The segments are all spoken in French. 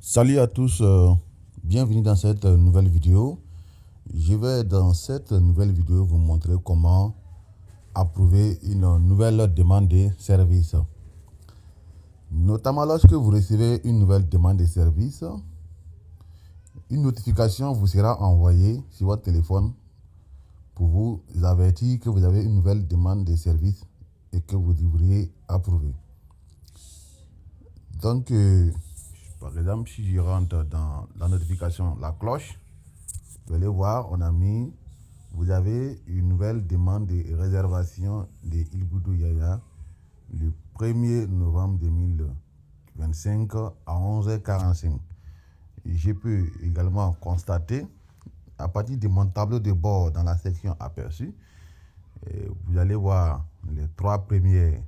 Salut à tous, bienvenue dans cette nouvelle vidéo. Je vais dans cette nouvelle vidéo vous montrer comment approuver une nouvelle demande de service. Notamment lorsque vous recevez une nouvelle demande de service, une notification vous sera envoyée sur votre téléphone pour vous avertir que vous avez une nouvelle demande de service et que vous devriez approuver. Donc, par exemple, si je rentre dans la notification, la cloche, vous allez voir, vous avez une nouvelle demande de réservation de Il Boudou Yaya le 1er novembre 2025 à 11h45. Je peux également constater, à partir de mon tableau de bord dans la section aperçu, vous allez voir les 3 premières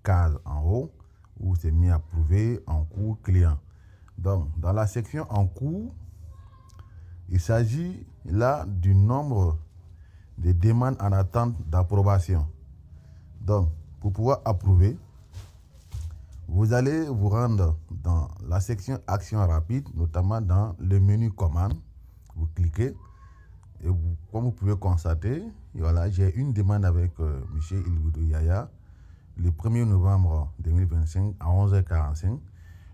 cases en haut où c'est mis approuvé en cours client. Donc, dans la section en cours, il s'agit là du nombre de demandes en attente d'approbation. Donc, pour pouvoir approuver, vous allez vous rendre dans la section action rapide, notamment dans le menu commande. Vous cliquez et comme vous pouvez constater, voilà, j'ai une demande avec M. Il Boudou Yaya le 1er novembre 2025 à 11h45.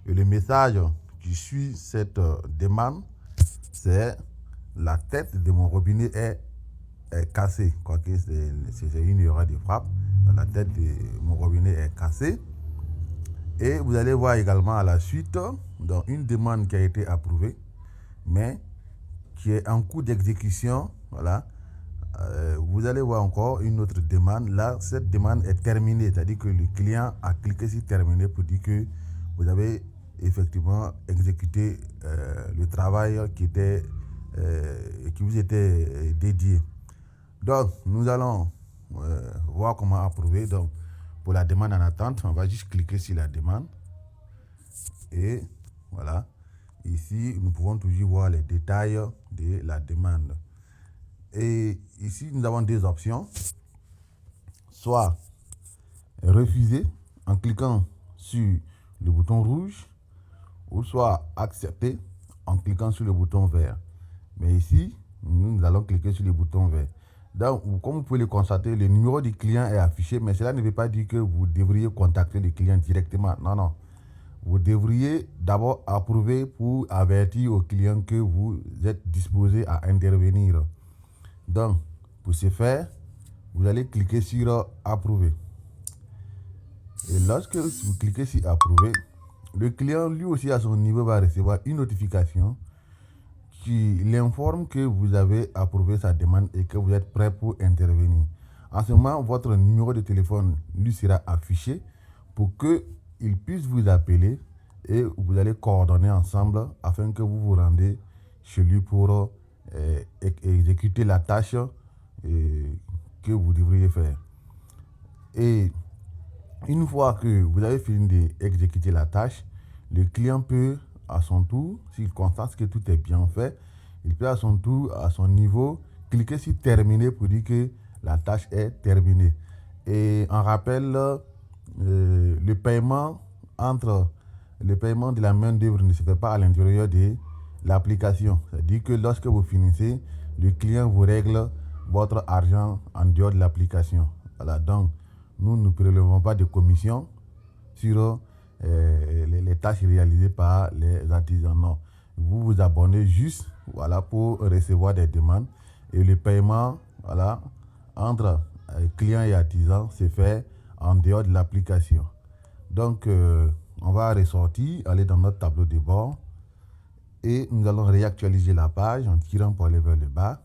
Et le message qui suit cette demande, c'est la tête de mon robinet est cassée. Quoique c'est une erreur de frappe. La tête de mon robinet est cassée. Et vous allez voir également à la suite dans une demande qui a été approuvée, mais qui est en cours d'exécution. Voilà. Vous allez voir encore une autre demande. Là, cette demande est terminée. C'est-à-dire que le client a cliqué sur terminer pour dire que vous avez effectivement exécuté le travail qui vous était dédié. Donc, nous allons voir comment approuver. Donc, pour la demande en attente, on va juste cliquer sur la demande. Et voilà. Ici, nous pouvons toujours voir les détails de la demande. Et ici, nous avons deux options. Soit refuser en cliquant sur le bouton rouge, ou soit accepter en cliquant sur le bouton vert. Mais ici, nous allons cliquer sur le bouton vert. Donc, comme vous pouvez le constater, le numéro du client est affiché, mais cela ne veut pas dire que vous devriez contacter le client directement. Non, non. Vous devriez d'abord approuver pour avertir au client que vous êtes disposé à intervenir. Donc, pour ce faire, vous allez cliquer sur approuver. Et lorsque vous cliquez sur approuver, le client lui aussi à son niveau va recevoir une notification qui l'informe que vous avez approuvé sa demande et que vous êtes prêt pour intervenir. En ce moment, votre numéro de téléphone lui sera affiché pour qu'il puisse vous appeler et vous allez coordonner ensemble afin que vous vous rendez chez lui pour exécuter la tâche que vous devriez faire. Et une fois que vous avez fini d'exécuter la tâche, le client peut à son tour, s'il constate que tout est bien fait, il peut à son tour, à son niveau, cliquer sur terminer pour dire que la tâche est terminée. Et en rappel, le paiement de la main d'œuvre ne se fait pas à l'intérieur de l'application. C'est-à-dire que lorsque vous finissez, le client vous règle votre argent en dehors de l'application. Voilà, donc nous ne prélevons pas de commission sur les tâches réalisées par les artisans. Non, vous vous abonnez juste, voilà, pour recevoir des demandes et le paiement, voilà, entre clients et artisans se fait en dehors de l'application. Donc, on va ressortir, aller dans notre tableau de bord et nous allons réactualiser la page en tirant pour aller vers le bas.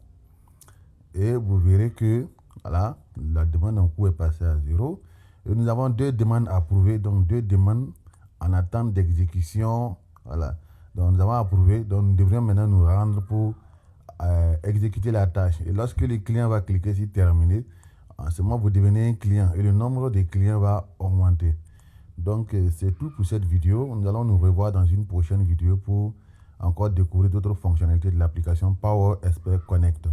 Et vous verrez que voilà, la demande en cours est passée à 0. Et nous avons deux demandes approuvées, donc deux demandes en attente d'exécution. Voilà. Donc nous avons approuvé, donc nous devrions maintenant nous rendre pour exécuter la tâche. Et lorsque le client va cliquer sur terminer, en ce moment vous devenez un client et le nombre de clients va augmenter. Donc c'est tout pour cette vidéo. Nous allons nous revoir dans une prochaine vidéo pour encore découvrir d'autres fonctionnalités de l'application Power Expert Connect.